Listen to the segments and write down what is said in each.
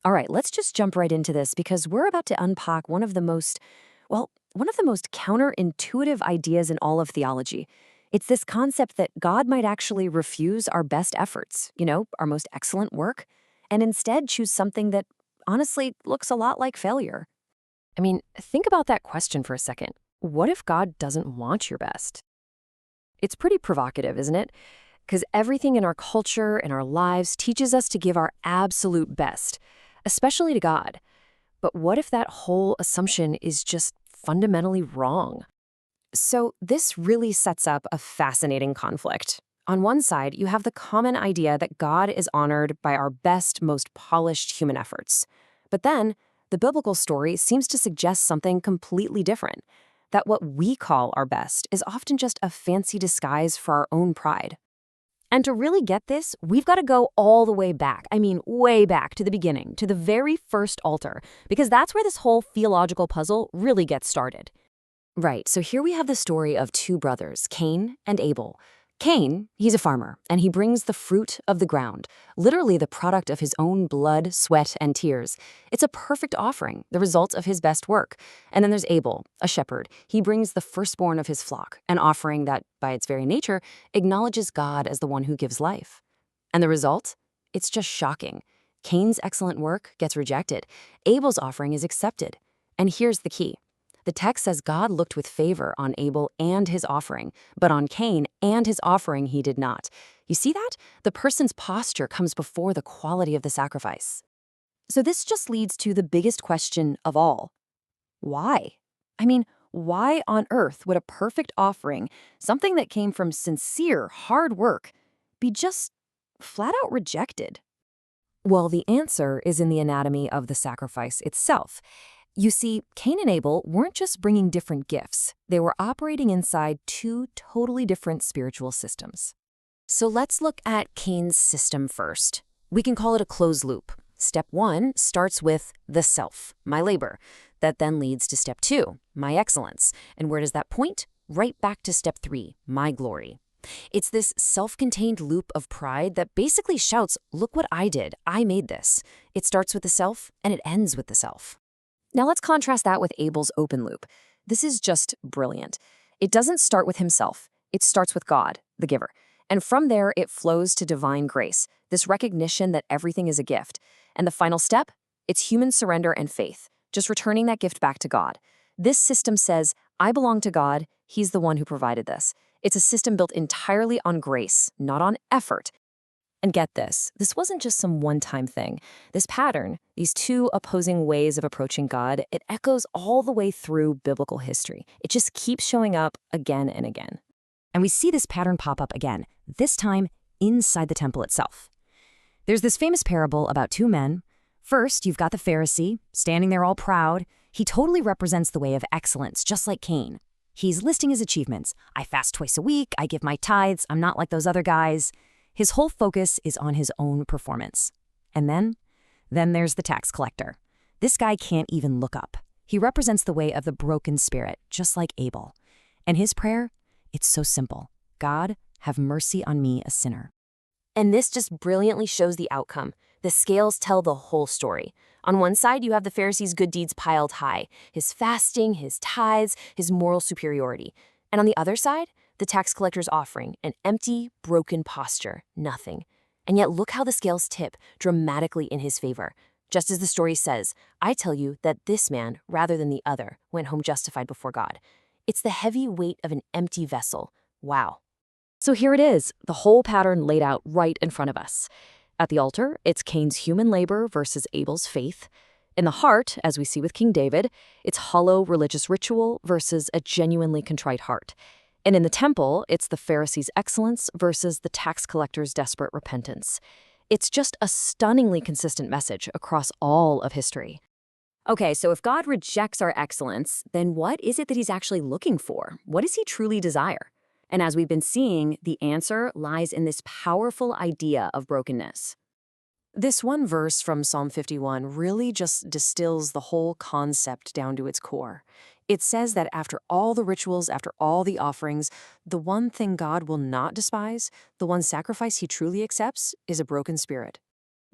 All right, let's just jump right into this because we're about to unpack one of the most counterintuitive ideas in all of theology. It's this concept that God might actually refuse our best efforts, our most excellent work, and instead choose something that honestly looks a lot like failure. I mean, think about that question for a second. What if God doesn't want your best? It's pretty provocative, isn't it? Because everything in our culture and our lives teaches us to give our absolute best, especially to God. But what if that whole assumption is just fundamentally wrong? So, this really sets up a fascinating conflict. On one side, you have the common idea that God is honored by our best, most polished human efforts. But then, the biblical story seems to suggest something completely different, that what we call our best is often just a fancy disguise for our own pride. And to really get this, we've got to go all the way back. I mean, way back to the beginning, to the very first altar, because that's where this whole theological puzzle really gets started. Right, so here we have the story of two brothers, Cain and Abel. Cain, he's a farmer, and he brings the fruit of the ground, literally the product of his own blood, sweat, and tears. It's a perfect offering, the result of his best work. And then there's Abel, a shepherd. He brings the firstborn of his flock, an offering that, by its very nature, acknowledges God as the one who gives life. And the result? It's just shocking. Cain's excellent work gets rejected. Abel's offering is accepted. And here's the key. The text says God looked with favor on Abel and his offering, but on Cain and his offering he did not. You see that? The person's posture comes before the quality of the sacrifice. So this just leads to the biggest question of all. Why? I mean, why on earth would a perfect offering, something that came from sincere, hard work, be just flat out rejected? Well, the answer is in the anatomy of the sacrifice itself. You see, Cain and Abel weren't just bringing different gifts. They were operating inside two totally different spiritual systems. So let's look at Cain's system first. We can call it a closed loop. Step 1 starts with the self, my labor. That then leads to step 2, my excellence. And where does that point? Right back to step 3, my glory. It's this self-contained loop of pride that basically shouts, look what I did, I made this. It starts with the self and it ends with the self. Now let's contrast that with Abel's open loop. This is just brilliant. It doesn't start with himself. It starts with God, the giver. And from there, it flows to divine grace, this recognition that everything is a gift. And the final step? It's human surrender and faith, just returning that gift back to God. This system says, I belong to God. He's the one who provided this. It's a system built entirely on grace, not on effort. And get this wasn't just some one-time thing. This pattern, these two opposing ways of approaching God, it echoes all the way through biblical history. It just keeps showing up again and again. And we see this pattern pop up again, this time inside the temple itself. There's this famous parable about two men. First, you've got the Pharisee, standing there all proud. He totally represents the way of excellence, just like Cain. He's listing his achievements. I fast twice a week, I give my tithes, I'm not like those other guys. His whole focus is on his own performance. And then there's the tax collector. This guy can't even look up. He represents the way of the broken spirit, just like Abel. And his prayer? It's so simple. God, have mercy on me, a sinner. And this just brilliantly shows the outcome. The scales tell the whole story. On one side, you have the Pharisee's good deeds piled high, his fasting, his tithes, his moral superiority. And on the other side, the tax collector's offering, an empty, broken posture, nothing. And yet look how the scales tip dramatically in his favor. Just as the story says, I tell you that this man, rather than the other, went home justified before God. It's the heavy weight of an empty vessel. Wow. So here it is, the whole pattern laid out right in front of us. At the altar, it's Cain's human labor versus Abel's faith. In the heart, as we see with King David, it's hollow religious ritual versus a genuinely contrite heart. And in the temple, it's the Pharisee's excellence versus the tax collector's desperate repentance. It's just a stunningly consistent message across all of history. Okay, so if God rejects our excellence, then what is it that he's actually looking for? What does he truly desire? And as we've been seeing, the answer lies in this powerful idea of brokenness. This one verse from Psalm 51 really just distills the whole concept down to its core. It says that after all the rituals, after all the offerings, the one thing God will not despise, the one sacrifice he truly accepts, is a broken spirit.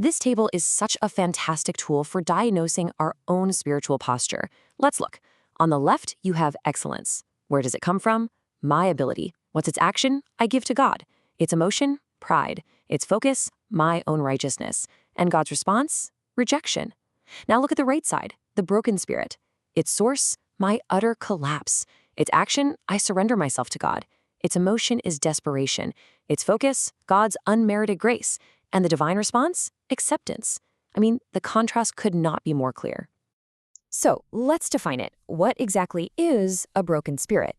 This table is such a fantastic tool for diagnosing our own spiritual posture. Let's look. On the left, you have excellence. Where does it come from? My ability. What's its action? I give to God. Its emotion? Pride. Its focus? My own righteousness. And God's response? Rejection. Now look at the right side, the broken spirit. Its source? My utter collapse. Its action? I surrender myself to God. Its emotion is desperation. Its focus? God's unmerited grace. And the divine response? Acceptance. I mean, the contrast could not be more clear. So let's define it. What exactly is a broken spirit?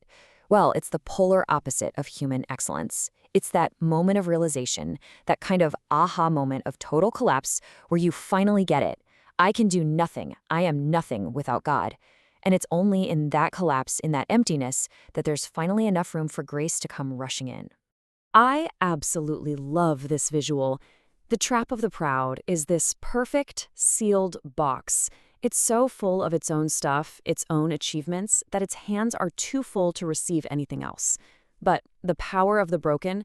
Well, it's the polar opposite of human excellence. It's that moment of realization, that kind of aha moment of total collapse where you finally get it. I can do nothing. I am nothing without God. And it's only in that collapse, in that emptiness, that there's finally enough room for grace to come rushing in. I absolutely love this visual. The trap of the proud is this perfect, sealed box. It's so full of its own stuff, its own achievements, that its hands are too full to receive anything else. But the power of the broken,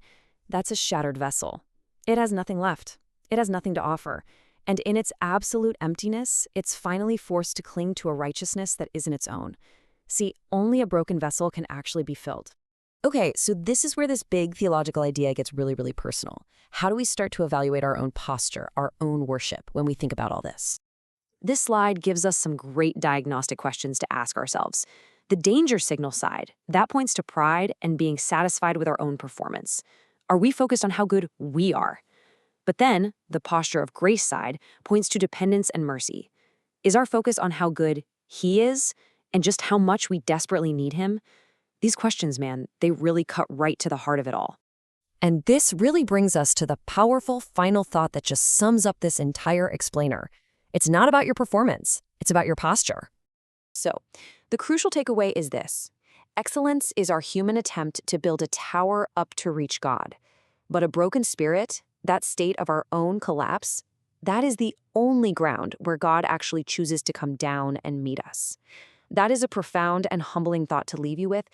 that's a shattered vessel. It has nothing left. It has nothing to offer. And in its absolute emptiness, it's finally forced to cling to a righteousness that isn't its own. See, only a broken vessel can actually be filled. Okay, so this is where this big theological idea gets really, really personal. How do we start to evaluate our own posture, our own worship, when we think about all this? This slide gives us some great diagnostic questions to ask ourselves. The danger signal side, that points to pride and being satisfied with our own performance. Are we focused on how good we are? But then, the posture of grace side points to dependence and mercy. Is our focus on how good He is and just how much we desperately need Him? These questions, man, they really cut right to the heart of it all. And this really brings us to the powerful final thought that just sums up this entire explainer. It's not about your performance, it's about your posture. So, the crucial takeaway is this. Excellence is our human attempt to build a tower up to reach God. But a broken spirit, that state of our own collapse, that is the only ground where God actually chooses to come down and meet us. That is a profound and humbling thought to leave you with,